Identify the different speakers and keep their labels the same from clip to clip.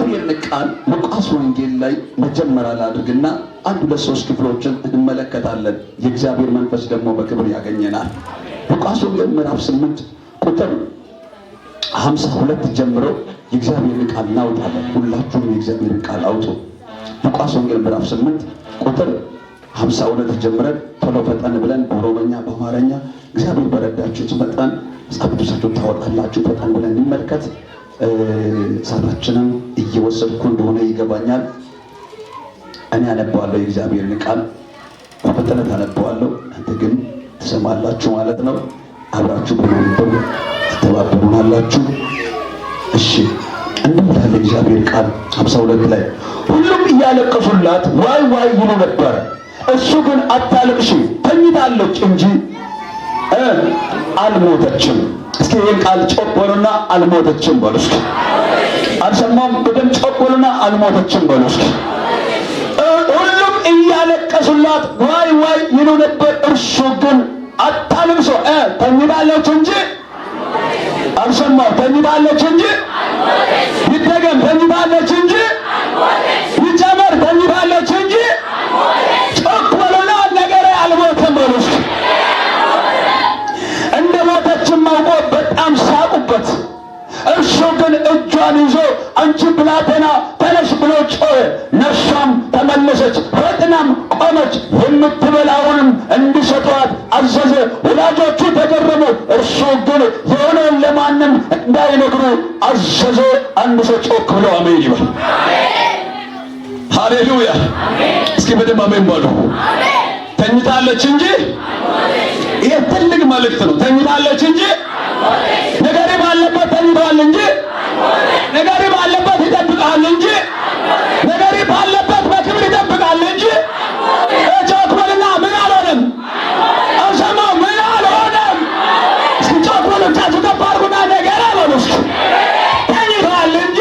Speaker 1: የእግዚአብሔርን ቃል ሉቃስ ወንጌል ላይ መጀመሪያ ላድርግና አንድ ሁለት ሶስት ክፍሎችን እንመለከታለን። የእግዚአብሔር መንፈስ ደግሞ በክብር ያገኘናል። ሉቃስ ወንጌል ምዕራፍ 8 ቁጥር 52 ጀምሮ የእግዚአብሔርን ቃል እናውጣለን። ሁላችሁም የእግዚአብሔርን ቃል አውጡ። ሉቃስ ወንጌል ምዕራፍ 8 ቁጥር 52 ጀምረን ቶሎ ፈጠን ብለን በኦሮሞኛ በአማርኛ እግዚአብሔር በረዳችሁት መጠን መጽሐፍ ቅዱሳችሁን ታወጣላችሁ። ፈጠን ብለን እንመልከት። ሰዓታችንን እየወሰድኩ እንደሆነ ይገባኛል። እኔ አነባዋለሁ የእግዚአብሔርን ቃል በፍጥነት አነባዋለሁ። እናንተ ግን ትሰማላችሁ ማለት ነው። አብራችሁ በማንበብ ትተባበሩናላችሁ። እሺ፣ እንዲህ ይላል የእግዚአብሔር ቃል 52 ላይ ሁሉም እያለቀሱላት ዋይ ዋይ ይሉ ነበር። እሱ ግን አታልቅሺ፣ ተኝታለች እንጂ አልሞተችም። እስኪ ይህን ቃል ጮክ በሉና አልሞተችም በሉ እስኪ። አልሰማም? በደምብ ጮክ በሉና አልሞተችም በሉ እስኪ። ሁሉም እያለቀሱላት ዋይ ዋይ ይሉ ነበር። እርሱ ግን አታልቅሶ፣ ተኝታለች እንጂ አልሰማም? ተኝታለች እንጂ ይደገም፣ ተኝታለች እንጂ ይጨመር፣ ተኝታለች እንጂ ጮክ በሉና ነገሬ አልሞተም በሉ እስኪ። እንደ ሞተችም አውቆ በጣም ሳቁበት። እርሱ ግን እጇን ይዞ አንቺ ብላቴና ተነሽ ብሎ ጮኸ። ነፍሷም ተመለሰች፣ ፈጥናም ቆመች። የምትበላውንም እንዲሰጧት አዘዘ። ወላጆቹ ተገረሙ። እርሱ ግን የሆነውን ለማንም እንዳይነግሩ አዘዘ። አንድ ሰው ጮክ ብሎ አሜን ይበል። ሃሌሉያ! እስኪ በደንብ አሜን በሉ። ተኝታለች እንጂ ይሄ ትልቅ መልእክት ነው። ተኝታለች እንጂ ነገሪ ባለበት ተኝቷል እንጂ ነገሪ ባለበት ይጠብቃል እንጂ ነገሪ ባለበት በክብር ይጠብቃል እንጂ ጮክ በልና ምን አልሆነም። አልሰማው? ምን አልሆነም። እስኪ ጮክ በሉ፣ እጃችሁ ከፍ አድርጉና ነገር በሉ እስኪ። ተኝቷል እንጂ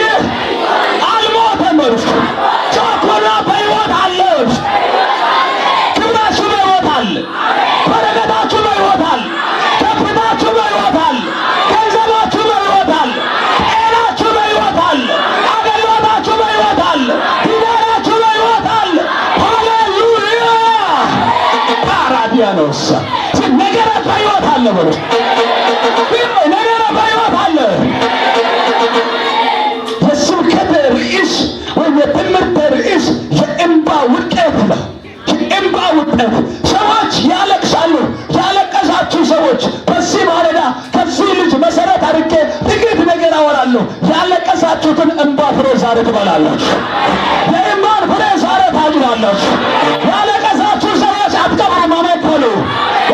Speaker 1: አልሞተም በሉ እስኪ። ጮክ በሉና በሕይወት አለ። ክብራችሁ በሕይወት አለ። በረከታችሁ በሕይወት አለ። ከፍታችሁ በሕይወት አለ። ገንዘባችሁ በሕይወት አለ። ጤናችሁ በሕይወት አለ። አገልግሎታችሁ በሕይወት አለ። ትዳራችሁ በሕይወት አለ። ሃሌሉያ! ፓራዲያኖስ ነገረ በሕይወት አለ በሉ። ነገረ በሕይወት አለ። የስብከት ርዕስ ወይም የትምህርት ርዕስ የእንባ ውጤት ነው። የእንባ ውጤት። ሰዎች ያለቅሳሉ። ያለቀሳችሁ ሰዎች በዚህ ማለዳ ከዚህ ልጅ መሰረት አድርጌ ጥቂት ነገር አወራለሁ። ያለቀሳችሁትን እንባ ፍሬ ዛሬ ትበላላችሁ። የእንባን ፍሬ ዛሬ ታጭዳላችሁ። ያለቀሳችሁ ሰዎች አትቀብሩም፣ አሜን በሉ።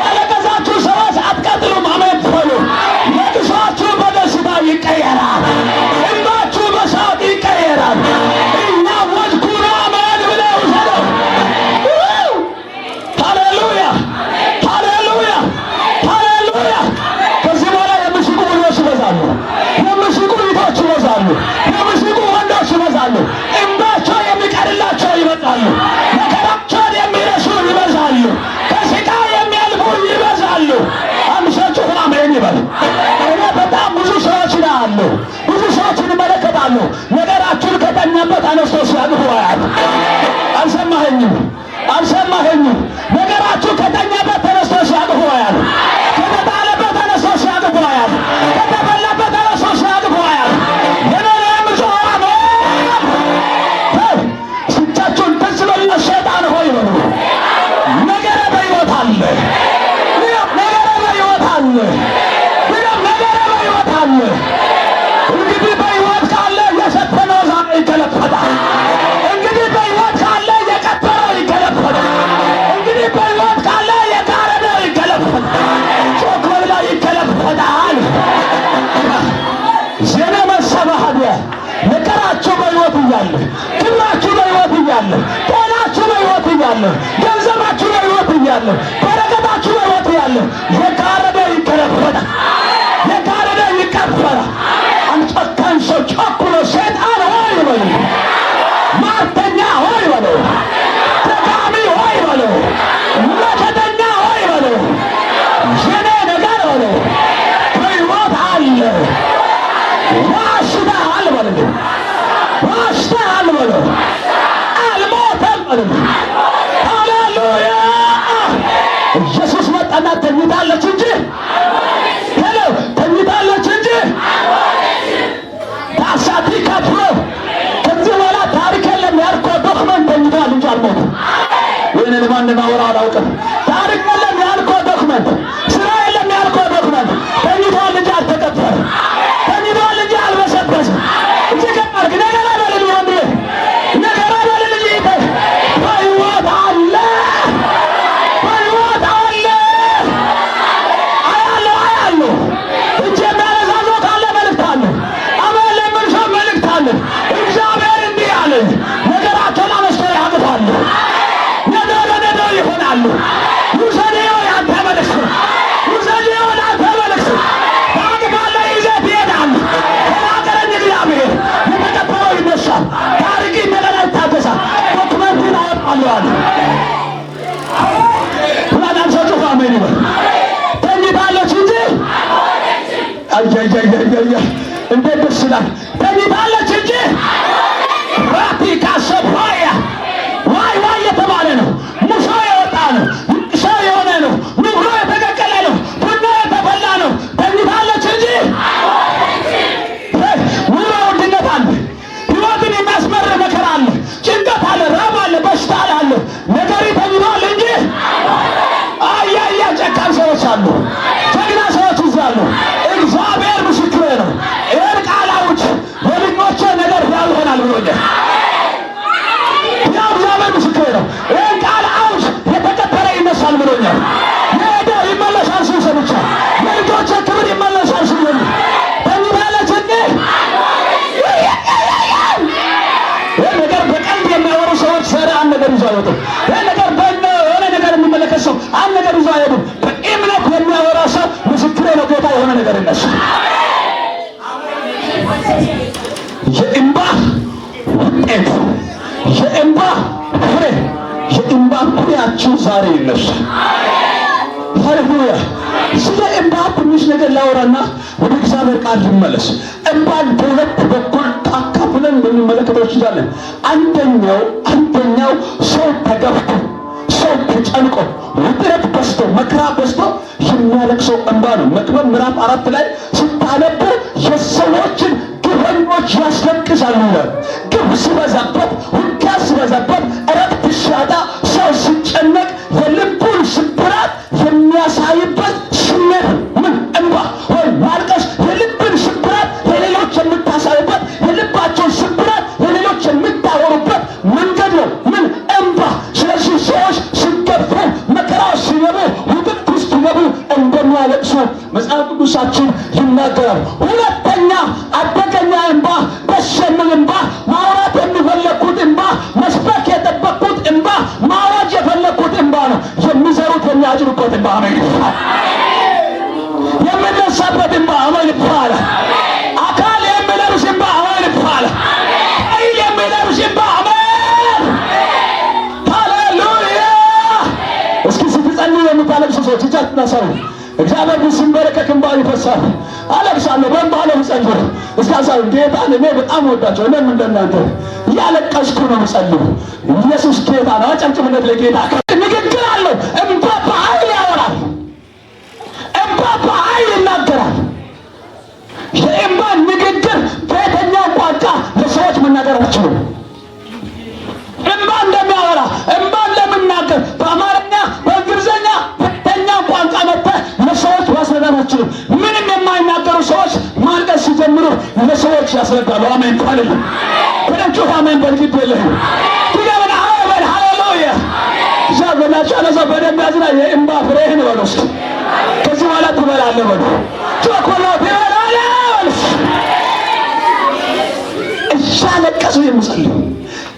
Speaker 1: ያለቀሳችሁ ሰዎች አትቀጥሉም፣ አሜን በሉ። ለቅሷችሁ በደስታ ይቀየራል። እንባችሁ በሳቅ ይቀየራል። እኛ ወዝኩራ አሜን ብለው ውሰደው። ሃሌሉያ! ሃሌሉያ! ሃሌሉያ! ከዚህ በኋላ የሚስቁ ልጆች ይበዛሉ። የሚስቁ ልጆች ይበዛሉ። የሚስቁ ወንዶች ይበዛሉ። እንባቸው የሚቀርላቸው ይበዛሉ። መከራቸውን የሚረሱ ይበዛሉ። ከስቃ የሚያልፉ ይበዛሉ። አምሳችሁ አሜን ይበል። እኔ በጣም ብዙ ሰዎች አሉ፣ ብዙ ሰዎችን ይመለከታሉ። ነገራችሁን ከተኛበት አነስቶ ሲያግቡ አያት። አልሰማኸኝም? አልሰማኸኝም? ነገራችሁ ከተኛበት ተነስቶ ሲያግቡ አያት። ከተጣለበት ተነስቶ ሲያግቡ አያት። ከተበላበት ተነስቶ ሲያግቡ አያት። የነለም ዞራ ነው ስቻችሁን ደስ በልና ሸይጣን ሆይ በሉ። ነገረ በሕይወት አለ። ነገረ በሕይወት አለ። ነገረ በሕይወት አለ። እንግዲህ በሕይወት ካለ የሰፈነው ዛሬ ይገለበጣል። እንግዲህ በሕይወት ካለ የቀበረው ይገለበጣል። እንግዲህ በሕይወት ካለ የጋረደው ይገለበጣል። ጮክ በልና ይገለበጣል። ዜና መሰባሃዲያ ነገራችሁ በሕይወት እያለ፣ ክብራችሁ በሕይወት እያለ፣ ጤናችሁ በሕይወት እያለ፣ ገንዘባችሁ በሕይወት እያለ፣ በረከታችሁ በሕይወት እያለ የጋረደ ይገለበጣል። የጋረደ ይቀበራል። አንጨካኝ ሰው ጮክ ብሎ ሰይጣን ሆይ በሉ፣ ማርተኛ ሆይ በሉ፣ ደጋሚ ሆይ በሉ፣ መተተኛ ሆይ በሉ፣ የኔ ነገር በሉ በሕይወት አለ። ዋሽተሃል በሉ፣ ዋሽተሃል ሃሌሉያ! ኢየሱስ መጣና ተኝታለች እንጂ ተኝታለች እንጂ ታሳቲ ከፍሎ ከዚህ በኋላ ታሪክ የለም ያልከው ዶክመንት ተኝቷል እንጂ አልሞተም። ወይኔ ለማን እንደማወራ አላውቅም። ታሪክ የለም ያልከው ዶክመንት፣ ስራ የለም ያልከው ዶክመንት ተኝቷል እንጂ አልተቀበረ፣ ተኝቷል እንጂ አልበሰበሰም። እዚህ ገባር ግን ነገር አይደለም ወንድሜ፣ ነገር አይደለም ልጅ ይተ በሕይወት አለ፣ በሕይወት አለ። አያለሁ እጄ የሚያነሳው ካለ መልእክት አለ። አሜን ለምን ሰው መልእክት አለ። እግዚአብሔር እንዲህ አለ፣ ነገራቸውን አመስቶ ያቅፋሉ፣ ነገ ይሆናሉ። ውሰዴው ያንተ መልእክት፣ ውሰዴው ያንተ መልእክት። ታቅፋለህ፣ ይዘህ ትሄዳለህ። ተናገረኝ እግዚአብሔር። የተቀበለው ይነሳል፣ ታሪክ እንደገና ይታደሳል። ዶክመንቱን አወጣለሁ አለ። ሁላዳም ሰው ጩኸ አሜን ይበል። ተኝታለች እንጂ አያያያያያ እንዴት ደስ ይላል። ተኝታለች እንጂ ራቲካ ሰፋያ ዋይ ዋይ የተባለ ነው። ሙሾ የወጣ ነው። ሰው የሆነ ነው። ንብሮ የተቀቀለ ነው። ቡና የተፈላ ነው። ተኝታለች እንጂ ኑሮ ውድነት አለ። ሕይወትን የሚያስመር መከራ አለ። ጭንቀት አለ። ራብ አለ። በሽታ አለ። ነገሪ ተኝቷል እንጂ አያያ ጨካኝ ሰዎች አሉ። ጀግና ሰዎች ይዛሉ። እግዚአብሔር ምስክሬ ነው። ይህን ቃል አውጅ፣ የልጆቼ ነገር ሕያው ይሆናል ብሎኛል። ያው እግዚአብሔር ምስክሬ ነው። ይህን ቃል አውጅ፣ የተቀበረ ይነሳል ብሎኛል። የሄደ ይመለሳል ሲል ሰምቻለሁ። የልጆቼ ክብር ይመለሳል ሲል ተኝታለች እንጂ ይህ ነገር በቀልድ የሚያወሩ ሰዎች ዛሬ አንድ ነገር ይዞ አይወጡም። ይህ ነገር የሆነ ነገር የሚመለከት ሰው አንድ ነገር ይዞ አይወጡም። በእምነት የሚያወራ ሰው ምስክሬ ነው፣ ጌታ የሆነ ነገር ይነሳል። የእንባ ውጤት፣ የእንባ ፍሬ፣ የእንባ ፍሬያችሁ ዛሬ ይነሳል። ሃሌሉያ! ስለ እንባ ትንሽ ነገር ላወራና ወደ እግዚአብሔር ቃል ልመለስ። እንባን በሁለት በኩል ታካፍለን ልንመለከተው እንችላለን። አንደኛው ሰው ተገፍቶ፣ ሰው ተጨንቆ፣ ውጥረት በዝቶ፣ መከራ በዝቶ የሚያለቅሰው እንባ ነው። መክብብ ምዕራፍ 4 ላይ ስታነቡ የሰዎችን ግፈኞች ያስለቅሳሉ ይላል። ግፍ ሲበዛበት፣ ውጊያ ሲበዛበት፣ እረፍት ሲያጣ፣ ሰው ሲጨነቅ የልቡን ስብራት የሚያሳይበት ስሜት ምን እንባ ወይ ማልቀስ። የልብን ስብራት ለሌሎች የምታሳይበት፣ የልባቸውን ስብራት ለሌሎች የምታወሩበት መንገድ ነው ምን እንባ። ስለዚህ ሰዎች ሲገፉ፣ መከራ ሲገቡ፣ ውጥረት ውስጥ ሲገቡ እንደሚያለቅሱ መጽሐፍ ቅዱሳችን ይናገራል። ሁለተኛ አደገኛ እንባ፣ ደስ የሚል እንባ፣ ማውራት የሚፈለግኩት እንባ፣ መስበክ የጠበቅኩት እንባ፣ ማውራት የፈለግኩት እንባ ነው። የሚዘሩት የሚያጭዱበት እንባ አሜን ይባላል። የሚነሳበት እንባ አሜን ይባላል። አካል የሚለብስ እንባ አሜን ይባላል። ኃይል የሚለብስ እንባ አሜን። ሃሌሉያ! እስኪ ስትጸልዩ የምታለቅሱ ሰዎች እጃችሁን አሳዩ። እግዚአብሔር ሲንበረከክ እንባ ይፈሳል። አለቅሳለሁ፣ በእንባ ነው የምጸልየው። እስኪ አሳዩ። ጌታ እኔ በጣም ወዳቸው፣ እኔም እንደናንተ እያለቀስኩ ነው የምጸልየው። ኢየሱስ ጌታ ነው። አጨብጭቡለት ለጌታ። ንግግር አለው። እንባ በኃይል ያወራል። እንባ በኃይል ይናገራል። የእንባ ንግግር በየትኛው ቋንቋ ለሰዎች መናገር አትችሉም። እንባ እንደሚያወራ እንባ እንደምናገር በአማርኛ በእንግሊዝኛ በየትኛው ቋንቋ መጥተህ ለሰዎች ማስረዳት አትችሉም። ምንም የማይናገሩ ሰዎች ማልቀስ ሲጀምሩ ለሰዎች ያስረዳሉ። አሜን ካለሉ በደንብ አሜን በልግድ የለህም ትገበና አሜን ሃሌሉያ። ዛጎናቸው አለዛ በደንብ ያዝና የእንባ ፍሬህን በሉ እስኪ። ከዚህ በኋላ ትበላለህ በሉ። ቾኮላ ትበላለህ በሉ። እያለቀሱ የምጸልዩ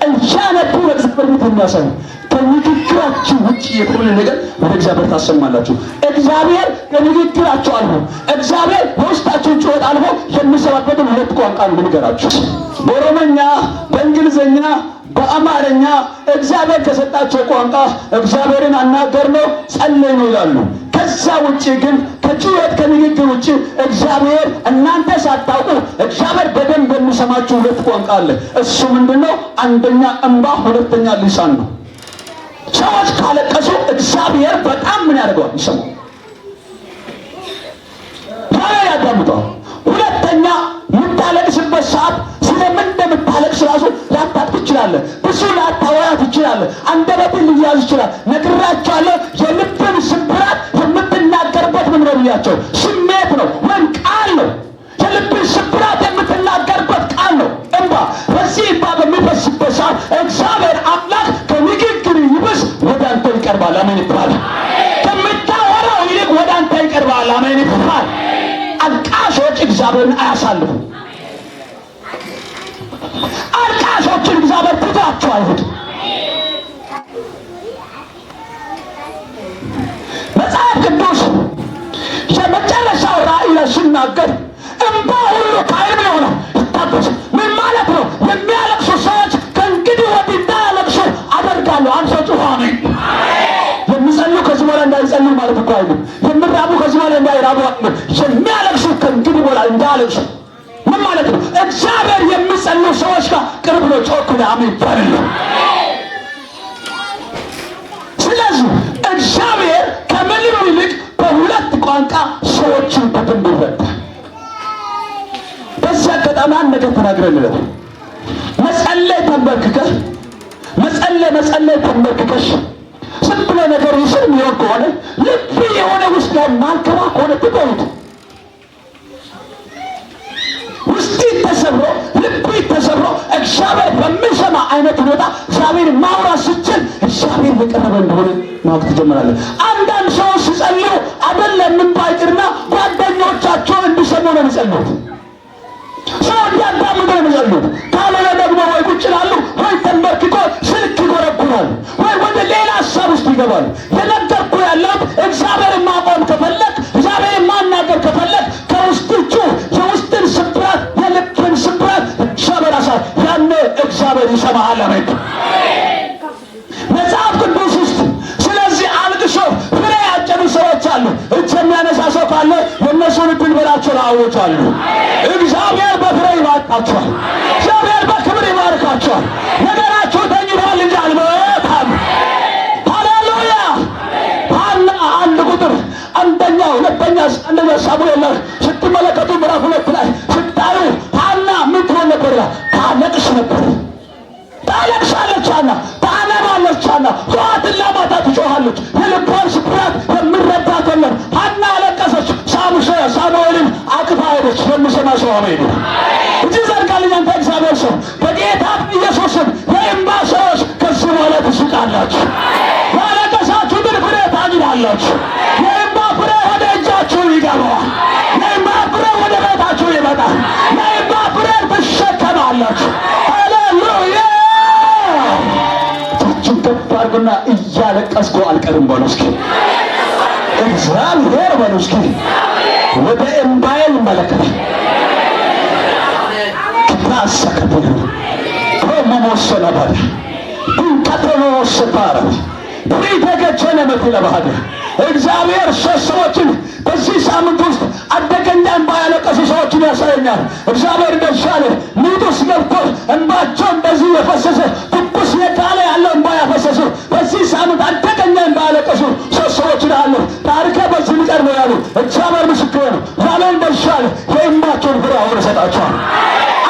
Speaker 1: እያነቡ በእግዚአብሔር ቤት የሚያሳዩ ከንግግራችሁ ውጭ የሆነ ነገር ወደ እግዚአብሔር ታሰማላችሁ። እግዚአብሔር ከንግግራችሁ አልፎ፣ እግዚአብሔር በውስጣችሁን ጩኸት አልፎ የሚሰማበትን ሁለት ቋንቋ ነው ልንገራችሁ። በኦሮሞኛ፣ በእንግሊዝኛ፣ በአማርኛ እግዚአብሔር ከሰጣቸው ቋንቋ እግዚአብሔርን አናገር ነው ጸለይ ነው ይላሉ። ከዛ ውጪ ግን ከጩኸት ከንግግር ውጪ እግዚአብሔር እናንተ ሳታውቁ እግዚአብሔር በደንብ የሚሰማችሁ ሁለት ቋንቋ አለ። እሱ ምንድነው? አንደኛ እንባ፣ ሁለተኛ ልሳን ነው። ሰዎች ካለቀሱ እግዚአብሔር በጣም ምን ያደርገዋል? ይሰማል፣ ያዳምጠዋል። ሁለተኛ የምታለቅስበት ሰዓት ስለምን እንደምታለቅስ ራሱ ላታውቅ ትችላለህ። ብዙ ላታወራ ትችላለህ። አንደበትህ ሊያዝ ይችላል። ነግራቸዋለሁ። የልብን ስብራት የምትናገርበት ምን ነው ብያቸው? ስሜት ነው ወይም ቃል ነው። የልብን ስብራት የምትናገርበት ቃል ነው እንባ። በዚህ እንባ በሚፈስበት ሰዓት እግዚአብሔር አምላክ ከንግግር ይብስ ወደ አንተ ይቀርባል። አሜን ይባላል። ከምታወራው ይልቅ ወደ አንተ ይቀርባል። አሜን ይባላል። አልቃሾች እግዚአብሔርን አያሳልፉም። አልቃሾችን እግዚአብሔር ትቷቸው አይሄድም። መጽሐፍ ቅዱስ የመጨረሻው ራእይ ላይ ሲናገር እንባ ሁሉ ከዓይን የሆነ ይታበስ። ምን ማለት ነው? የሚያለቅሱ ሰዎች ከእንግዲህ ወዲህ እንዳያለቅሱ አደርጋለሁ። አንሶ ጩኸ አሜን። የሚጸልዩ ከዚህ በኋላ እንዳይጸልዩ ማለት እኮ አይደለም። የሚራቡ ከዚህ በኋላ እንዳይራቡ አይደለም። የሚያለቅሱ ከእንግዲህ በኋላ እንዳያለቅሱ ምን ማለት ነው? እግዚአብሔር የሚጸልዩ ሰዎች ጋር ቅርብ ነው። ጮክ ብለህ አሜን በል። ስለዚህ እግዚአብሔር ከምንም ይልቅ በሁለት ቋንቋ ሰዎችን በደንብ ይረዳል። በዚህ አጋጣሚ አንድ ነገር ተናግረን ነው። መጸለይ ተንበርክከህ መጸለይ ተንበርክከሽ ዝም ብሎ ነገር ይስር የሚሆን ከሆነ ልብ የሆነ ውስጥ ላይ ማልከባ ከሆነ ትተውት። ውስጥ ተሰብሮ ልብ ተሰብሮ እግዚአብሔር በሚሰማ አይነት ሁኔታ እግዚአብሔር ማውራት ስትችል እግዚአብሔር በቀረበ እንደሆነ ማወቅ ትጀምራለህ። አንዳንድ ሰዎች ሲጸልዩ አይደለም ምንባይቅርና ጓደኞቻቸው እንዲሰሙ ነው የሚጸልዩት። ሰው እንዲያዳምጡ ነው የሚጸልዩት። ካልሆነ ደግሞ ወይ ቁጭ ይላሉ ወይ ተንበርክኮ ስልክ ይጎረጉራሉ ወይ ወደ ሌላ ሀሳብ ውስጥ ይገባሉ። የነገርኩህ ያለሁት እግዚአብሔርን ማቆም ከፈለግ፣ እግዚአብሔርን ማናገር ከፈለግ ከውስጥቹ የውስጥን ስብራት የልብን ስብራት እግዚአብሔር አሳ ያኔ እግዚአብሔር ይሰማሃል። አሜን። መጽሐፍ ቅዱስ ውስጥ ስለዚህ አልቅሶ ፍሬ ያጨዱ ሰዎች አሉ። እጅ የሚያነሳ ሰው ካለ የእነሱን እድል በላቸው አውጇሉ። እግዚአብሔር በፍሬ ይባርካቸዋል። እግዚአብሔር በክብር ይባርካቸዋል። ነገራቸው ተኝቷል እንጂ አልሞተም። ሃሌሉያ። ሐና አንድ ቁጥር ሁለተኛ ሳሙኤል ላይ ስትመለከቱ ምዕራፍ 2 ላይ ስታዩ ሐና ምን ትሆን ነበር? ታለቅስ ነበር። ታለቅሳለች ሐና፣ ታነባለች ሐና፣ ጠዋትና ማታ ትጮኻለች። የልቧን ስብራት የምረዳት የለም። ሐና አለቀሰች። ሳሙኤልን አቅፋ ሄደች። የሚሰማ ሰው አሜን። እጅ ዘርጋልኝ አንተ እግዚአብሔር ሰው። በጌታ ኢየሱስም የእንባ ሰዎች ከዚህ በኋላ ትስቃላችሁ። ያለቀሳችሁትን ፍሬ ታጭዳላችሁ። የእንባ ፍሬ ወደ እጃችሁ ይገባል። የእንባ ፍሬ ወደ ቤታችሁ ይመጣል። የእንባ ፍሬ ትሸከማላችሁ። ሃሌሉያ። እጅን ከፍ አድርጉና እያለቀስኩ አልቀርም በሉ እስኪ። እግዚአብሔር በሉ እስኪ ወደ እምባዬ ይመለከታል። ታሰከተለ ከመሞሰለ ባለ እንከተሎ ወሰታረ ብሪተገቸነ መጥለ ባደ እግዚአብሔር ሰዎችን በዚህ ሳምንት ውስጥ አደገኛ እንባ ያለቀሱ ሰዎችን ያሳየኛል። እግዚአብሔር እንደሻለ ሚጡስ ገብቶ እንባቸው እንደዚህ የፈሰሰ ትኩስ የጋለ ያለው እንባ ያፈሰሱ በዚህ ሳምንት አደገኛ እንባ ያለቀሱ ሰዎችን አሉ። ታሪከ በዚህ ሊቀር ነው ያሉ እግዚአብሔር ምስክር ነው። ዛሬ እንደሻለ የእንባቸውን ፍሬ አሁን እሰጣቸዋለሁ።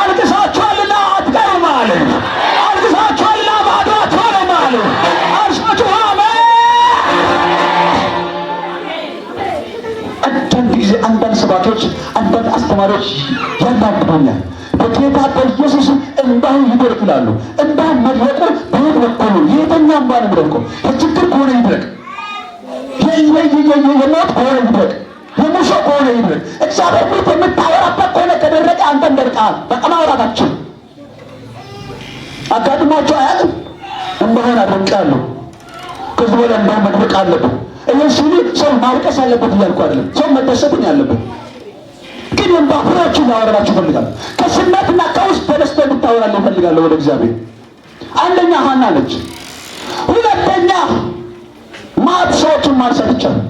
Speaker 1: አልቅሳችኋልና አትቀሩም አለ። አልቅሳችኋልና ባዶ አትሆኑም አለ። አርሳችሁ አሜን። አንዳንድ ጊዜ አንዳንድ ሰባኪዎች፣ አንዳንድ አስተማሪዎች ያናግሩኛል። በጌታ በኢየሱስ እንባህን ይድረቅ ይላሉ። እንባህን መድረቁ በየት በኩል ነው? የትኛው እንባ ነው የሚደርቀው? የችግር ከሆነ ይድረቅ፣ የሞት ከሆነ ይድረቅ፣ የሙሾ ከሆነ ይድረቅ። እግዚአብሔር ፊት የምታወራበት ከሆነ ከደረቀ አንተን ደርቀሃል። በቃ ማውራታችን አጋጥሟቸው አያውቅም? እንባህን አደርቃለሁ። ከዚህ በኋላ እንባህን መድረቅ አለብን። ይህ ሲሉ ሰው ማልቀስ አለበት እያልኩ አይደለም። ሰው መደሰትን ያለበት ግን እንባ ፍሬዎችን ላወራላችሁ እፈልጋለሁ። ከስሜትና ከውስጥ ተነስቶ እንድታወራለሁ እፈልጋለሁ ወደ እግዚአብሔር። አንደኛ ሐና ነች። ሁለተኛ ማት ሰዎችን ማንሳት ይቻላል።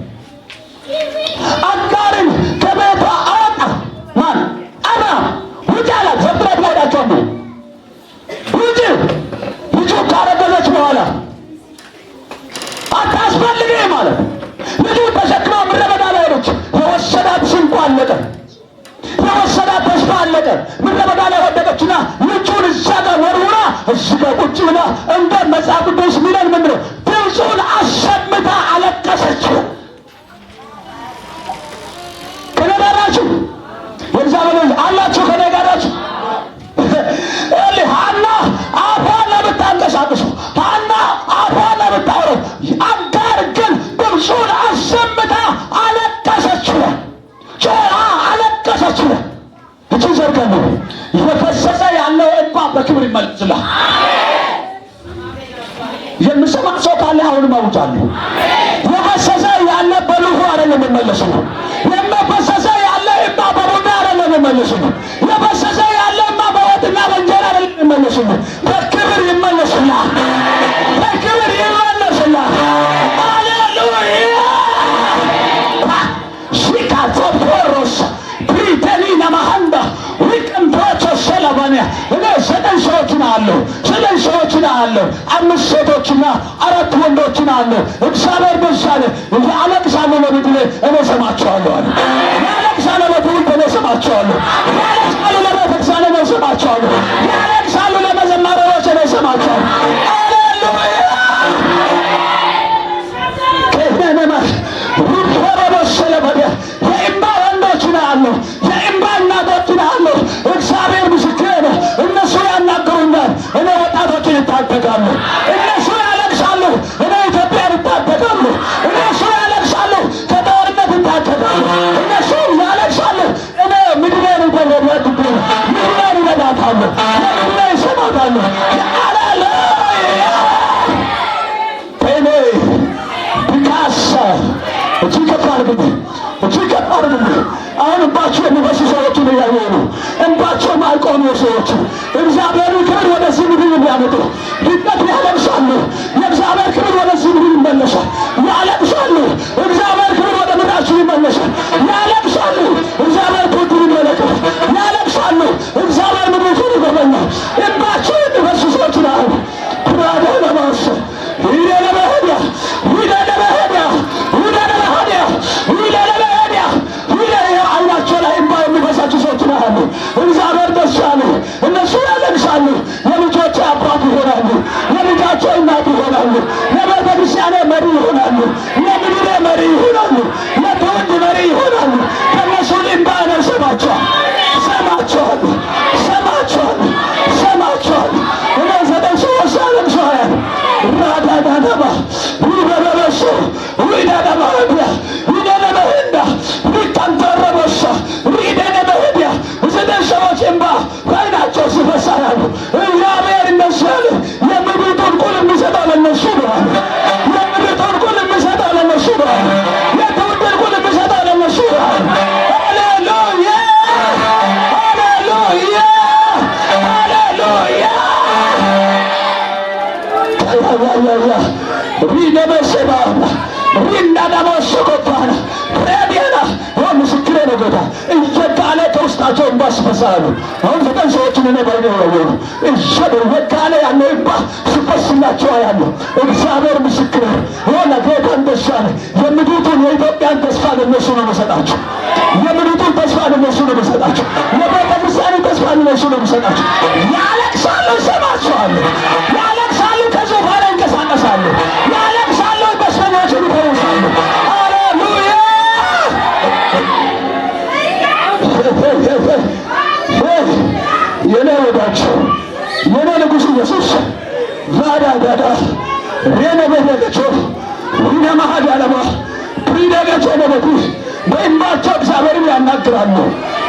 Speaker 1: አጋርን ከቤቷ አወጣ። ማን? አብርሃም። ውጭ አላት። ዘብራት ወዳቸው ነው ውጭ። ልጁ ካረገዘች በኋላ አለቀ። ምድረ በዳ ላይ ወደቀችና ልጁን እዛ ጋር ወርውራ እዚህ ጋር ቁጭ ብላ እንደ መጽሐፍ ቅዱስ ሚለን ምንድን ነው ድምፁን አሰምታ አለቀሰች። ከኔ ጋር ናችሁ? የእግዚአብሔር አላችሁ? ከኔ ጋር ናችሁ? ሐና አፏን ለምታንቀሳቅሱ፣ ሐና አፏን ለምታወረው፣ አጋር ግን ድምፁን አሰምታ አለቀሰች። አለቀሰች። እጅ ዘርገን የፈሰሰ ያለው እንባ በክብር ይመለስላል። የምሰማ ሰው ካለ አሁን ማውጣለሁ። የፈሰሰ ያለ በልሁ አይደለም የሚመለሰው። የፈሰሰ ያለ እንባ በቡና አይደለም የሚመለሰው። የፈሰሰ ያለ እንባ በወጥና በእንጀራ አይደለም የሚመለሰው። በክብር ይመለስላል። በክብር ይመለስላል። ሃሌሉያ ሺካቶፖሮስ ፕሪቴኒና ማሃንዳ ዊቅምቶቾ ሰለባንያ እኔ 9 ሰዎችን አለሁ። 9 ሰዎችን አለሁ። 5 ሴቶችና 4 ወንዶችን አለሁ። እግዚአብሔር በሻለ ያለቅሳሉ። ለምድር እኔ ሰማቸዋለሁ አለ። ያለቅሳሉ ለትውልድ እኔ ሰማቸዋለሁ። ያለቅሳሉ ለቤተክርስቲያን እኔ ሰማቸዋለሁ። ያለቅሳሉ ለመዘማሪያዎች እኔ ሰማቸዋለሁ። ሃሌሉያ የእምባ ወንዶችን አለሁ። የእምባ እናቶችን አለሁ። እግዚአብሔር ምስክሬ ነው። እነሱ ያናገሩኛል፣ እኔ ወጣቶችን ይታደጋሉ። እነሱ ያለቅሳሉ፣ እኔ ኢትዮጵያን ይታደጋሉ። እነሱ ያለቅሳሉ፣ ከጦርነት ይታደጋሉ። እነሱ ያለቅሳሉ፣ እኔ ምድሬን ይደረዳሉ፣ ምድሬን ይረዳታሉ፣ ምድሬ ይሰማታሉ። ሃሌሉያ እኔ ቢካሳ እጅግ ከባድ ነው። እጅግ ከባድ ነው። አሁን እንባቸው የሚፈሱ ሰዎችን እያየሁ ነው። እንባቸው ማይቆሙ ሰዎች እግዚአብሔርን ክብር ወደዚህ ምድር የሚያመጡ ድቀት ያለቅሳሉ። የእግዚአብሔር ክብር ወደዚህ ምድር ይመለሳል። ያለቅሳሉ። እግዚአብሔር ክብር ወደ ምድራችን ይመለሳል። ያለቅሳሉ። እግዚአብሔር ቁጥር ይመለከታል። ያለቅሳሉ። እግዚአብሔር ምድሩን ይጎበኛል። እንባቸው የሚፈሱ ሰዎች ናቸው። ኩራዳ ለማስ ይደለበህያ ይደለበህያ ይደለበህያ ይደለበህያ አይናቸው ላይ እንባ የሚፈሳቸው ሰዎች ናሉ። እግዚአብሔር ደስ ያለው እነሱ ያለቅሳሉ። የልጆች አባት ይሆናሉ። የልጃቸው እናት ይሆናሉ። የቤተ ክርስቲያኔ መሪ ይሆናሉ። የምድሬ መሪ ይሆናሉ። የትውልድ መሪ ይሆናሉ። ከእነሱ እንባ ነው ሰማቸዋል። ሰማቸዋል። ሰማቸዋል። ሰማቸዋል። እኔ 9 ሰዎች ያለቅሰዋል። ራዳዳዳባ ይበበበሶ ይዳዳባህዲያ ይደነበህንዳ ይታንተረበሳ ይደነበህዲያ 9 ሰዎች እንባ ከዓይናቸው ሲፈሳ ያሉ እግዚአብሔር እነሱ ያለ የምድር ቁልቁል የሚሰጠው ለእነሱ ነው። የምድር ቁልቁል የሚሰጠው ለእነሱ ነው። የትውልድ ቁልቁል የሚሰጠው ለእነሱ ነው። ሃሌሉያ ሃሌሉያ ሃሌሉያ ያያያ ሪደበሰባ ሪናዳባሰቆባና ሬዲያና ምስክሬ ነው። ጌታ እየጋለ ከውስጣቸው እንባ ሲፈሳሉ። አሁን 9 ሰዎችን እኔ ባይኔ ነው እየጋለ ያለው እንባ ሲፈስላቸው ያለው እግዚአብሔር ምስክሬ ሆነ። ጌታ እንደሻለ የምድሪቱን የኢትዮጵያን ተስፋ ለነሱ ነው መሰጣቸው። የምድሪቱን ተስፋ ለነሱ ነው መሰጣቸው። የቤተ ክርስቲያንን ተስፋ ለነሱ ነው መሰጣቸው። ያለቅሳሉ፣ ይሰማቸዋል። ያለቅሳሉ፣ ከዙፋን ይንቀሳቀሳሉ። ያለቅሳሉ፣ በሽተኞችን ይፈውሳሉ። ሃሌሉያ የኔ ወዳጅ የኔ ንጉሥ ኢየሱስ ዛዳዳዳ ሬነቤደገቾ ሪነማሃድ ያለማ ፕሪደገቾ ነበቱ በእንባቸው እግዚአብሔርን ያናግራሉ።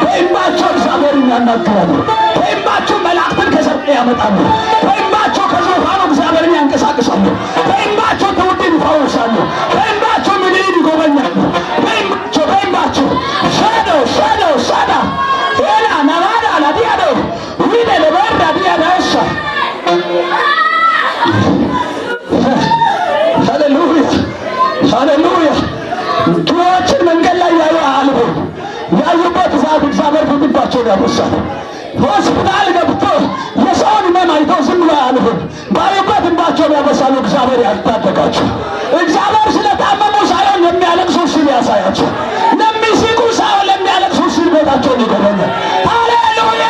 Speaker 1: በእንባቸው እግዚአብሔርን ያናግራሉ። በእንባቸው መላእክትን ከሰማይ ያመጣሉ። በእንባቸው ከዙፋኑ እግዚአብሔርን ያንቀሳቅሳሉ። በእንባቸው ትውልድን ይፈውሳሉ። በእንባቸው ምድርን ይጎበኛሉ። በእንባቸው ሻዳ ሄላ ነባዳ ላዲያዶ ዊደ ለበርዳ ዲያዳሳ ሃሌሉያ ሃሌሉያ ድሮችን መንገድ ላይ ያዩ አልቦ ያዩበት ሰዓት እግዚአብሔር ፍቅባቸውን ያፈሳል። ሆስፒታል ገብቶ የሰውን ሕመም አይተው ዝም ብሎ አያልፉም። ባዩበት እንባቸውን ያፈሳሉ። እግዚአብሔር ያልታደጋቸው እግዚአብሔር ስለታመሙ ሳይሆን ለሚያለቅሱ ሲል ያሳያቸው። ለሚስቁ ሳይሆን ለሚያለቅሱ ሲል ቤታቸውን ይጎበኛል። ሃሌሉያ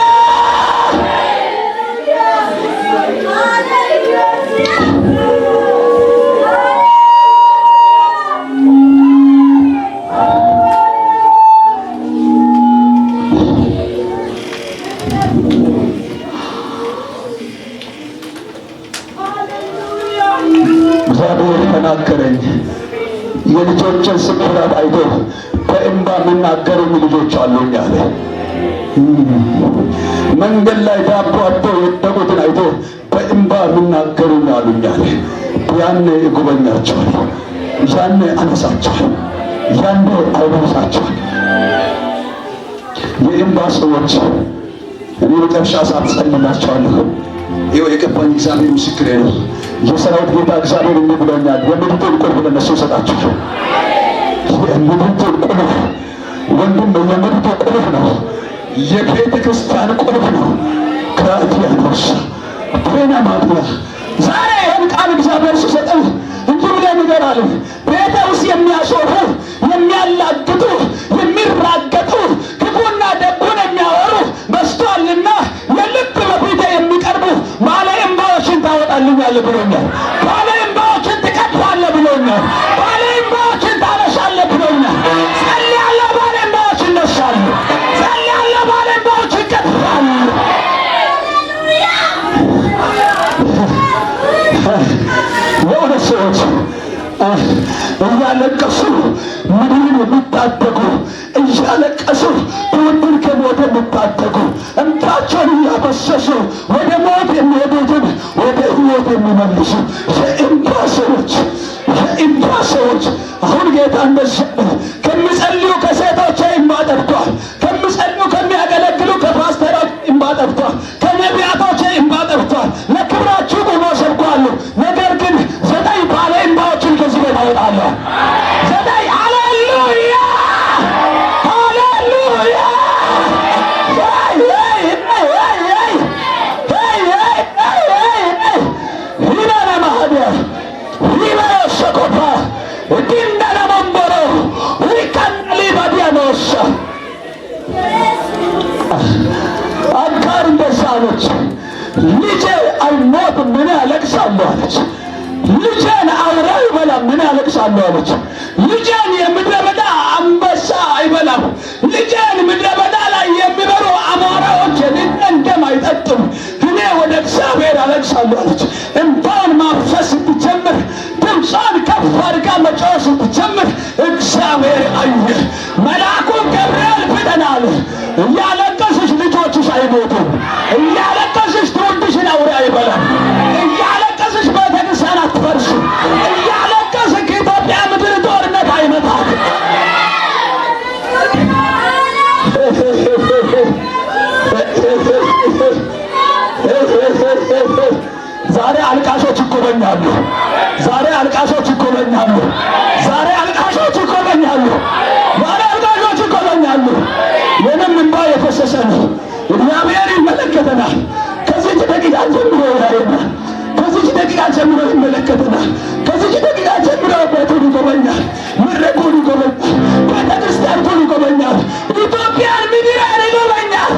Speaker 1: አለኝ አለ። መንገድ ላይ ዳቦ አጥተው የወደቁትን አይቶ በእንባ የሚናገሩኝ አሉኝ አለ። ያኔ እጎበኛቸዋል፣ ያኔ አነሳቸዋል፣ ያኔ አውሳቸዋል። የእንባ ሰዎች እኔ መጨረሻ ሰዓት ጸልላቸዋለሁ። ይኸው የገባኝ እግዚአብሔር ምስክሬ ነው። የሰራዊት ጌታ እግዚአብሔር እንዲህ ብሎኛል፣ የምድሪቱን ቁልፍ ለእነሱ እሰጣቸዋለሁ። የምድሪቱን ቁልፍ ወንድም የምድሪቱ ቁልፍ ነው። የቤተ ክርስቲያን ቁልፍ ነው። ከአትያኖስ ጤና ማጥያ ዛሬ ይህን ቃል እግዚአብሔር ሲሰጠን እንዲህ ብለህ ንገር ቤተ ውስጥ የሚያሾፉ የሚያላግጡ የሚራገጡ ክፉና ደጉን የሚያወሩ በዝተዋልና የልብ በፊቴ የሚቀርቡ ባለ እምባዎችን ታወጣልኛለህ ብሎኛል። ባለ እምባዎችን ትቀድፋለህ ብሎኛል። ባለ እምባዎችን ታነሳለህ ብሎኛል። ጸልያለሁ፣ ባለ እምባዎች ይነሳሉ። ጸልያለሁ፣ ባለ እምባዎች ይቀድፋሉ። የእውነት ሰዎች እያለቀሱ ምድርን የሚታደጉ እያለቀሱ ትውልድን ከሞት የሚታደጉ እንባቸውን እያፈሰሱ ወደ ሞት የሚሄዱትን ወደ ሕይወት የሚመልሱ የእንባ ሰዎች የእንባ ሰዎች አሁን ጌታ እንደዚህ ከሚጸልዩ ከሴቶች እንባ ጠብቷል። ከሚጸልዩ ከሚያገለግሉ ከፓስተሮች እንባ ጠብቷል። ከነቢያቶች እንባ ጠብቷል። ለክብራችሁ ቆሞ ሰብኳለሁ። ነገር ግን 9 ባለ እንባዎችን ከዚህ ቤት አወጣለሁ። 9 ሃሌሉያ ሃሌሉያ ሂናና ማህዲያ ሂናና ሸኮፓ ዲንዳና መንበሮ ሪካናሊ ባዲያኖሳ አጋር እንደዛ አለች። ልጄ አይሞትም ምን ያለቅሳለሁ አለች። ልጄን አውሬ አይበላም ምን ያለቅሳለሁ አለች። ልጄን የምድረ በዳ አንበሳ አይበላም። ልጄን ምድረ በዳ ላይ የሚበሩ አሞራዎች የልጄን ደም አይጠጡም። እኔ ወደ እግዚአብሔር አለቅሳለሁ አለች። እንባን ማፍሰስ ስትጀምር፣ ድምጿን ከፍ አድርጋ መጮህ ስትጀምር እግዚአብሔር አየ። መልአኩ ገብርኤል ፍጠን አለ። እያለቀስሽ ልጆችሽ አይሞቱም። እያለቀስሽ ትውልድሽን አውሬ አይበላም። እያለቀስሽ ቤተክርስቲያን አትፈርስም። እያለቀስሽ ከኢትዮጵያ ምድር ጦርነት አይመጣም። ዛሬ አልቃሾች ይጎበኛሉ። ዛሬ አልቃሾች ይጎበኛሉ። ዛሬ አልቃሾች ይጎበኛሉ። ዛሬ አልቃሾች ይጎበኛሉ። የንም እንባ የፈሰሰ ነው። እግዚአብሔር ይመለከተናል። ከዚች ደቂቃ ጀምሮ ያየናል። ከዚች ደቂቃ ጀምሮ ይመለከተናል። ከዚች ደቂቃ ጀምሮ ቤቱን ይጎበኛል። መድረኩን ይጎበኛል። ቤተክርስቲያኑን ይጎበኛል። ኢትዮጵያን ምድርን ይጎበኛል።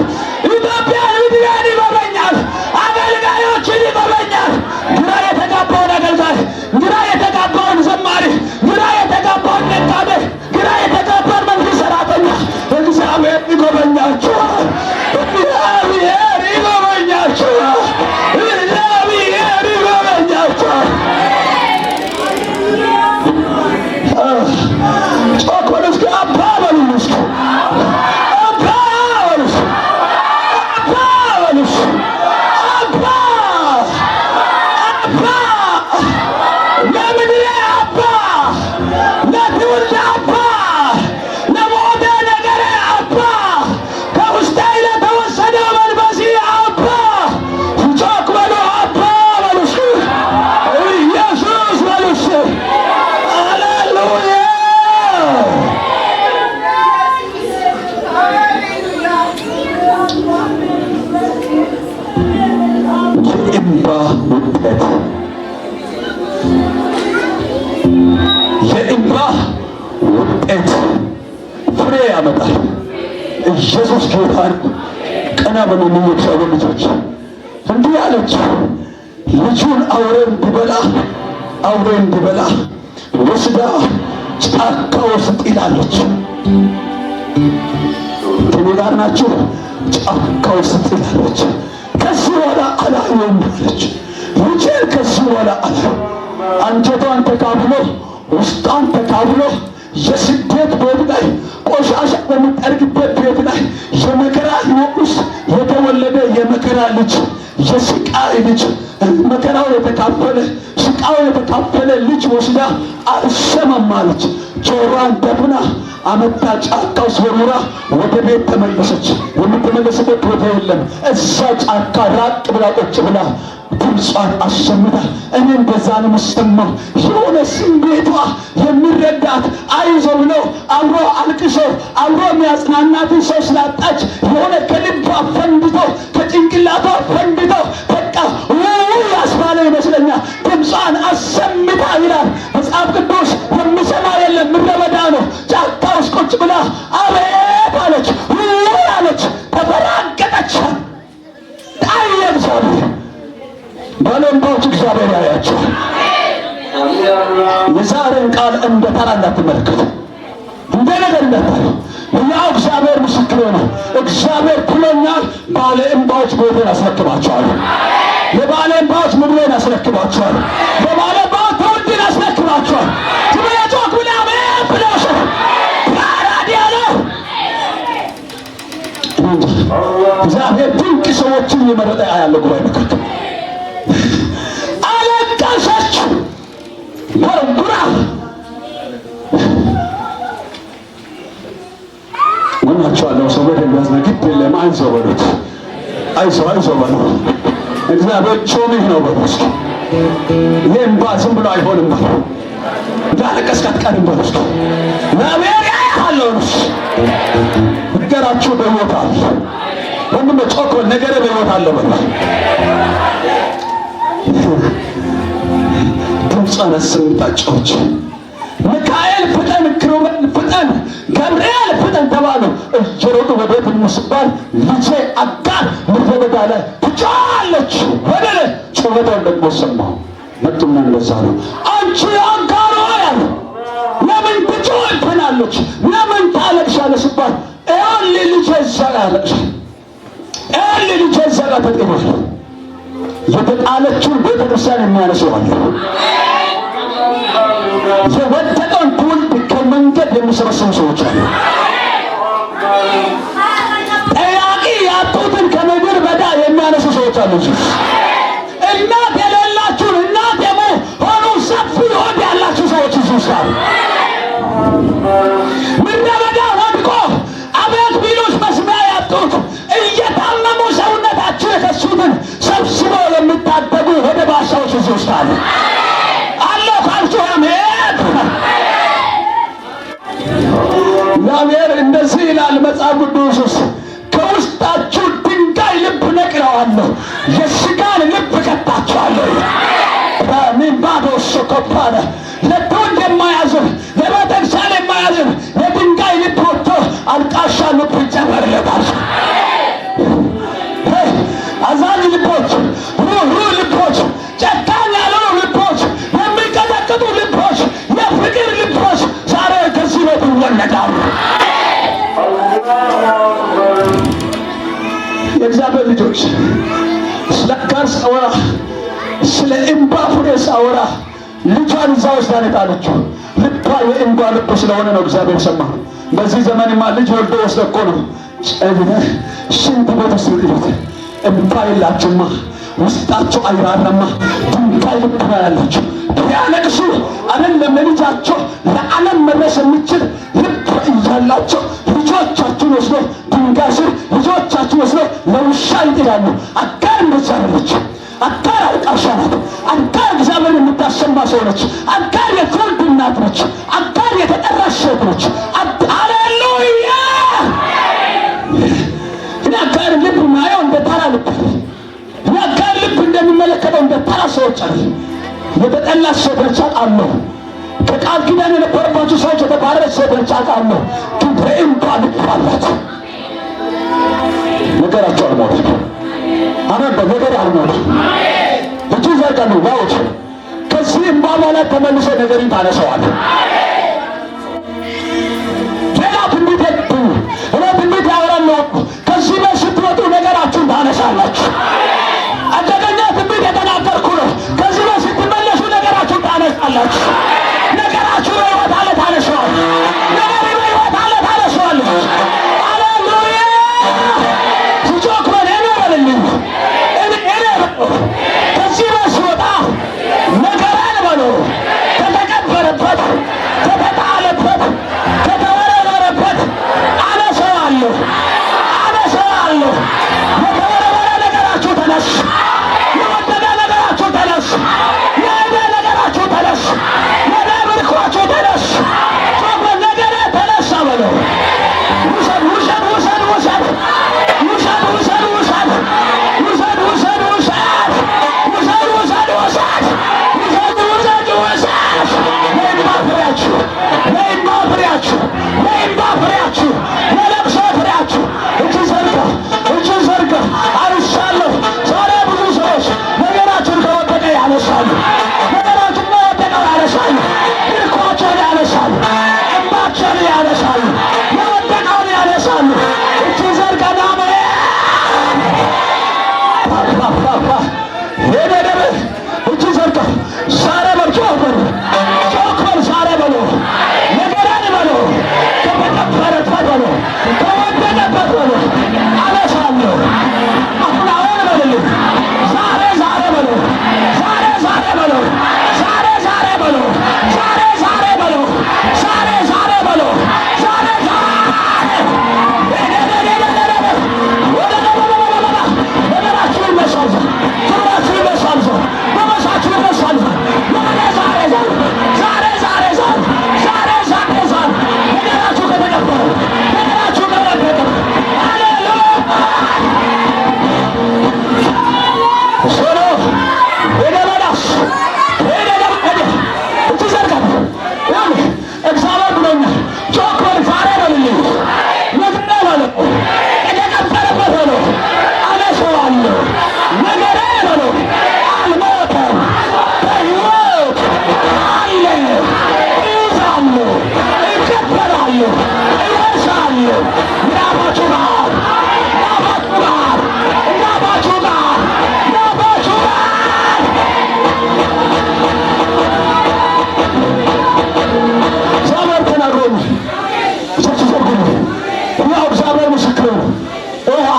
Speaker 1: ኢትዮጵያን ምድርን ይጎበኛል። አገልጋዮችን ይጎበኛል። ግራ የተጋባውን አገልጋይ፣ ግራ የተጋባውን ዘማሪ፣ ግራ የተጋባውን ነጋዴ፣ ግራ የተጋባውን መንግስት ሰራተኛ እግዚአብሔር ይጎበኛችኋል። እግዚአብሔር ይጎበኛችኋል። እግዚአብሔር ይጎበኛችኋል። ጮክ በሉ እስኪ አባ በሉ እስኪ አባ በሉ እስኪ አባ በሉ እስኪ አባ አባ ለምድሬ አባ ለትውልድ አባ ለሞተ ነገሬ አባ ከውስጤ ለተወሰደው መንፈሴ አባ ጮክ በሉ አባ በሉ እስኪ ኢየሱስ በሉ እስኪ ሃሌሉያ የእንባ ውጤት የእንባ ውጤት ፍሬ ያመጣል። ኢየሱስ ጌታ ነው። ቀና በሚሉ እግዚአብሔር ልጆች እንዲህ አለችው፣ ልጁን አውሬ እንዲበላ ወስዳ ጫካ ውስጥ ጥላለች። ከኔ ጋር ናችሁ? ጫካ ውስጥ ጥላለች። ከዚህ በኋላ አላየውም አለች። ልጄን ከዚህ በኋላ አላየው። አንጀቷን ተካፍሎ ውስጣን ተካፍሎ የስደት ቤት ላይ ቆሻሻ በሚጠርግበት ቤት ላይ የመከራ ንጉሥ የተወለደ የመከራ ልጅ የስቃይ ልጅ መከራው የተካፈለ ስቃው የተካፈለ ልጅ ወስዳ አልሰማም አለች። ጆሮዋን ደፍና አመታ ጫካው ወርውራ ወደ ቤት ተመለሰች። የምትመለስበት ቦታ የለም። እዛ ጫካ ራቅ ብላ ቁጭ ብላ ድምጿን አሰምታ እኔ እንደዛ ነው የምሰማው። የሆነ ስሜቷ የሚረዳት አይዞ ብሎ አብሮ አልቅሶ አብሮ የሚያጽናናትን ሰው ስላጣች የሆነ ከልቧ ፈንድቶ ከጭንቅላቷ ፈንድቶ በቃ ያስባለ ይመስለኛል። ድምጿን አሰምታ ይላል መጽሐፍ ቅዱስ። የሚሰማ የለም፣ ምድረ በዳ ነው። ጫካ ውስጥ ቁጭ ብላ አቤት አለች፣ አለች፣ ተፈራገጠች። አየ እግዚአብሔር ባለንባዎች እግዚአብሔር ያያቸው። የዛሬን ቃል እንደ ተራ እንዳትመለከቱ፣ እንደ ነገር እንዳታዩ። ያው እግዚአብሔር ምስክሬ ነው። እግዚአብሔር ብሎኛል። ባለ እንባዎች ቤቴን አስረክባቸዋለሁ። ለባለ እንባዎች ምድሬን አስረክባቸዋለሁ። ለባለ እንባዎች ትውልድን አስረክባቸዋለሁ። ትብለጮክ ብላ ብለሽ ራዲያለ እግዚአብሔር ድንቅ ሰዎችን የመረጠ ያለው ጉባኤ መካከል አለቀሰች። በርቡራ ወናቸዋለሁ ሰው በደንብ ያዝነግድ የለም። አይዞህ በሉት፣ አይዞህ በሉ። እግዚአብሔር ጮሚህ ነው በሉ። እስኪ ይሄ እምባ ዝም ብሎ አይሆንም በሉ። እንዳለቀስክ አትቀርም በሉ። እስኪ እግዚአብሔር ያያል በሉ። ነገራችሁ በሕይወት አለ። ወንድሜ ጮክ በል፣ ነገሬ በሕይወት አለ በሉ። ድምጿን አሰምታጮች ሚካኤል ፍጠን፣ ኪሩቤል ፍጠን፣ ገብርኤል ፍጠን ተባሉ። እየሮጡ ወደ ቤት ሲባል ልጄ አጋር ምድረ በዳ ላይ ትጮኻለች። ወደለ ጩኸቷን ደግሞ ሰማሁ። መጡና እንደዛ ነው። አንቺ አጋር ሆይ አሉ። ለምን ትጮኻለች? ለምን ታለቅሻለሽ? ሲባል ይኸውልህ ልጄ እዛ ጋር ያለቅሻል። ይኸውልህ ልጄ እዛ ጋር ተጥሏል። የተጣለችውን ቤተክርስቲያን የሚያነሱ አሉ። የወደቀውን ትውልድ ከመንገድ የሚሰበስቡ ሰዎች አሉ። ጠያቂ ያጡትን ከምድረ በዳ የሚያነሱ ሰዎች አሉ። እናት የሌላችሁን እናት የሆኑ ሰፊ ሆድ ያላችሁ ሰዎች እዚህ ውስጥ አሉ። ምድረ በዳ ወድቆ አቤት ቢሉስ መስሚያ ያጡት እየታመሙ ሰውነታቸው የከሱትን ሰብስበው የሚታደጉ ወደ ባሻዎች እዚህ ውስጥ አሉ። አለው ካልችሁ አሜን። እግዚአብሔር እንደዚህ ይላል መጽሐፍ ቅዱስ ውስጥ ከውስጣችሁ ድንጋይ ልብ ነቅለዋለሁ፣ የሥጋን ልብ እከታችኋለሁ። በሚባዶ ሶኮፓነ ለትውልድ የማያዝን ለቤተክርስቲያን የማያዝን የድንጋይ ልብ ወጥቶ አልቃሻ ልብ ይጨመርለታል። አዛኝ ልቦች፣ ሩህሩህ ልቦች፣ ጨካኝ ያልሆኑ ልቦች፣ የሚቀጠቅጡ ልቦች፣ የፍቅር ልቦች ዛሬ ከዚህ ቤት ይወለዳሉ። የእግዚአብሔር ልጆች ስለ አጋር ሳወራ፣ ስለ እምባ ፍሬ ሳወራ ልጇን እዛ ወስዳ ነው የጣለችው። ልቧ የእምባ ልብ ስለሆነ ነው እግዚአብሔር ሰማ። በዚህ ዘመንማ ልጅ ወልዶ ወስደ እኮ ነው ስንት ቤት ውስጥ ይሉት እምባ የላችሁማ፣ ውስጣቸው አይራራማ፣ ድንጋይ ልብ ነው ያላቸው። ቢያለቅሱ አይደለም ለልጃቸው ለዓለም መድረስ የሚችል ልብ እያላቸው ልጆቻችሁን ወስዶ ድንጋይ ስር ልጆቻችሁን ወስዶ ለውሻ ይጥላሉ። አጋር እንደዛ አለች። አጋር አልቃሻ ናት። አጋር እግዚአብሔር የምታሰማ ሰው ነች። አጋር የትውልድ እናት ነች። አጋር የተጠራች ሴት ነች። ሃሌሉያ! አጋር ልብ ማየው እንደ ተራ ልብ፣ አጋር ልብ እንደሚመለከተው እንደ ተራ ሰዎች አለ። የተጠላች ሴት ነች አውቃለሁ። ከቃል ኪዳን የነበረባቸው ሰዎች የተባረረች ሴት ነች አውቃለሁ። ግን በእምባ ልብ አላት። ነገራቸው አልሞትም። አሜን። በነገር አልሞትም። እጅ ዘርጋሉ ባዎች ከዚህ እምባ በኋላ ተመልሶ ነገርን ታነሰዋለህ። ሌላ ትንቢት እኔ ትንቢት ያወራለሁ። ከዚህ ቤት ስትወጡ ነገራችሁን ታነሳላችሁ። አደገኛ ትንቢት የተናገርኩ ነው። ከዚህ ቤት ስትመለሱ ነገራችሁን ታነሳላችሁ። ነገራችሁ በሕይወት አለ ታነሰዋል። ነገር በሕይወት አለ ታነሰዋል።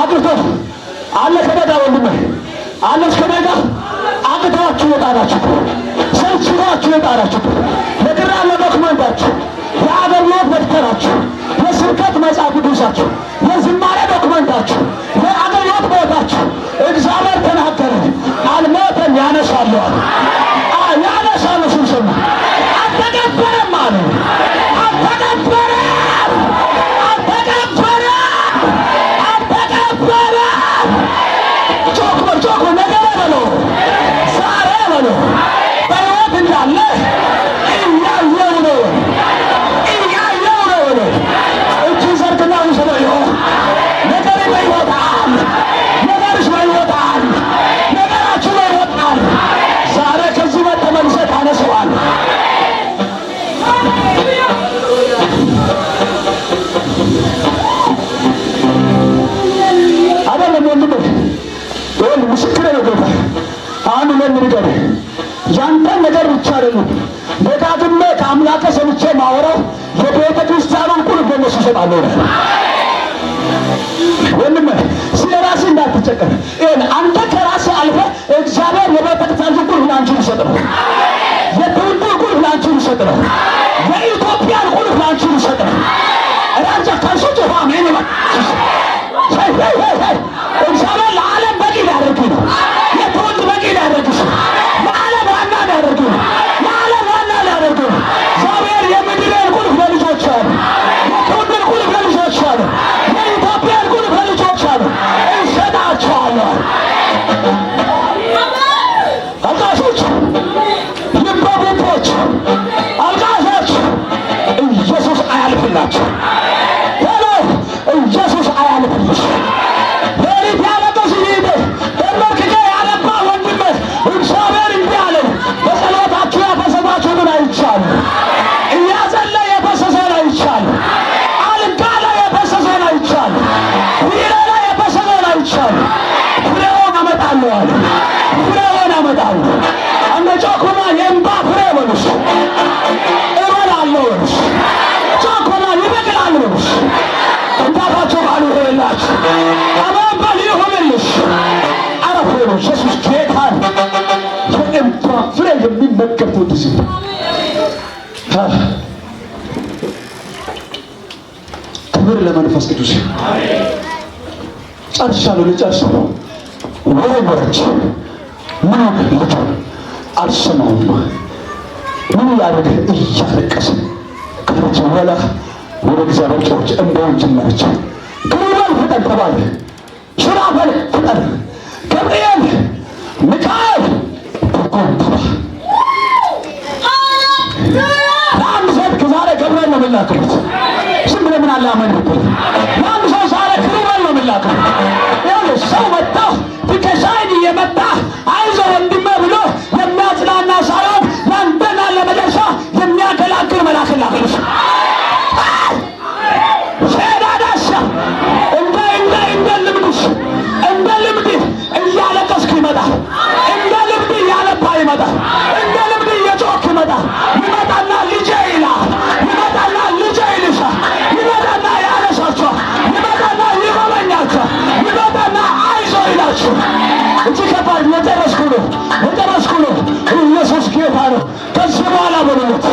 Speaker 1: አቅቶ አለ ከበዳ ወንድሜ አለች ከበዳ አቅታችሁ የጣላችሁ ሰልችታችሁ የጣላችሁ ለግራ ለዶክመንታችሁ የአገልግሎት ደብተራችሁ የስብከት መጽሐፍ ቅዱሳችሁ የዝማሬ ዶክመንታችሁ የአገልግሎት ቦታችሁ እግዚአብሔር ተናገረ። አልሞተም ያነሳለዋል ያነሳል። ስንሰማ አልተቀበረም አለ አልተቀበረም ጮክ ነገር በለው ዛሬ በለው በሕይወት እንዳለ እያየው ነው በለው እጅ ዘርግና ውሰደው። ይኸው ነገር በሕይወት አለ ነገርሽ በሕይወት አለ ነገራችሁ በሕይወት አለ። ዛሬ ከዚህ ተመልሰህ ታነሳዋለህ። አይደለም ወንድሜ ይሄን ምስክር ነው ጌታ። አሁን ምን ንገር ያንተን ነገር ብቻ አይደለም ደጋግሜ ከአምላኬ ሰምቼ ማወራው የቤተ ክርስቲያኑን ቁልፍ በእነሱ እሰጣለሁ። ወንድሜ ስለ ራስህ እንዳትጨቀር። ይሄን አንተ ከራስህ አልፈህ እግዚአብሔር የቤተ ክርስቲያኑን ቁልፍ ለአንቺ ሊሰጥ ነው። የትውልዱን ቁልፍ ለአንቺ ሊሰጥ ነው። የኢትዮጵያን ቁልፍ ለአንቺ ሊሰጥ ነው። ራንጃ ከንሱ ጮፋ ሜን ይባል እግዚአብሔር ለዓለም በቂ ሊያደርግ ነው። የትውልድ በቂ ሊያደርግሽ ለዓለም ዋና ሊያደርግ ነው። ለዓለም ዋና ሊያደርግ ነው። እግዚአብሔር የምድርን ቁልፍ ለልጆች አሉ። የትውልድን ቁልፍ ለልጆች አሉ። የኢትዮጵያን ቁልፍ ለልጆች አሉ። እሰጣቸዋለሁ። አልቃሾች፣ ልበቡቦች፣ አልቃሾች ኢየሱስ አያልፍላቸው። ሄሎ ኢየሱስ አያልፍልሽ። ሌሊት ያለቀስ ይሄድ በመርክጄ ያለባ ወንድሜ እግዚአብሔር እንዲህ አለኝ፣ በጸሎታችሁ ያፈሰሳችሁትን አይቻለሁ። እያጸለ የፈሰሰን አይቻለሁ። አልጋ ላይ የፈሰሰን አይቻለሁ። ቢሮ ላይ የፈሰሰን አይቻለሁ። ፍሬውን አመጣለሁ አለ። ፍሬውን አመጣለሁ። እንደ ጮኩና የእምባ ፍሬ በሉስ እበላለሁ በሉስ ጮኩና ይበቅላል በሉስ እንዳታቸው ባሉ ይሆንላችሁ አባባል ይሆንልሽ። አረፍ ነው ኢየሱስ ጌታ የእምባ ፍሬ የሚመገብ ወድስ ክብር ለመንፈስ ቅዱስ። ጨርሻለሁ። ልጨርሰው ወረወረች። ምን ልጅ አልሰማውም። ምን ያደርግ እያለቀሰ ከልጅ በኋላ ወደ እግዚአብሔር ጮኸች። እንባውን ጀመረች። ኪሩቤል ፍጠን ተባለ። ሱራፌል ፍጠን፣ ገብርኤል፣ ሚካኤል ፍጠን ተባለ። ለአንድ ሰው ዛሬ ገብርኤል ነው የሚላክበት። ዝም ብለህ ምን አለ አመን ብትል ለአንድ ሰው ዛሬ ኪሩቤል ነው የሚላክበት። ይኸውልህ ሰው መጣ ትከሻይን እየመጣ አይዞህ ወንድሜ ብሎ የሚያጽናና ሳይሆን ለአንተና ለመጨረሻ የሚያገላግል መልአክ ላክልሽ። እንደ ልምድ እያለቀስክ ይመጣል። እንደ ልምድ እያለባ ይመጣል። እንደ ልምድ እየጮክ ይመጣል። ይመጣና ልጄ ይላል። ይመጣና ልጄ ይልሻል። ይመጣና ያነሳችኋል። ይመጣና ይጎበኛችኋል። ይመጣና አይዞ ይላችሁ። እጅ ከባድ የጨረስኩ ነው። ኢየሱስ ጌታ ነው። ከዚህ በኋላ በሉት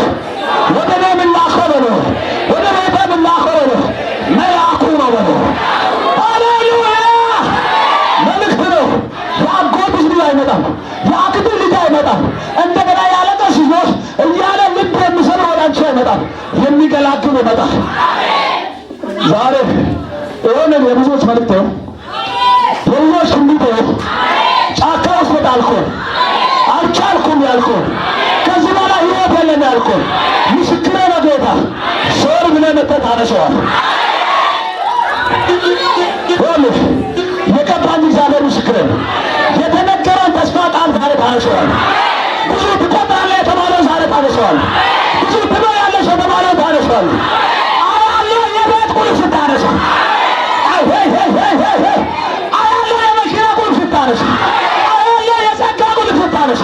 Speaker 1: ወደ እኔ የምላከው በሉ፣ ወደ ቤተ የምላከው በሉ፣ መልአኩ ነው በሉ። አይመጣም። የአክቱ ልጅ አይመጣም። እንደገና ያለቀስ ይዞት እያለ ልብ የሚሰብር ወደ አንቺ አይመጣም። የሚገላግል ይመጣል። ዛሬ የሆነ የብዙዎች መልእክት ነው። የብዙዎች ትንቢት ነው። ጫካ ውስጥ ወጣልኩ አልቻልኩም ያልኩ ከዚህ በኋላ ሕይወት የለም ያልኩ ምስክሬ ነው ጌታ። ዞር ብለህ መጥተህ ታነሳዋለህ። የቀባኝ እግዚአብሔር ምስክሬ ነው። የተነገረን ተስፋ ቃል ዛሬ ታነሳዋለህ። ብዙ ትቆጥራለህ የተባለው ዛሬ ታነሳዋለህ። ብዙ ትበያለሽ የተባለው ታነሳዋለህ። አያለሁ የቤት ቁልፍ ስታነሳ፣ አያለሁ የመኪና ቁልፍ ስታነሳ፣ አያለሁ የጸጋ ቁልፍ ስታነሳ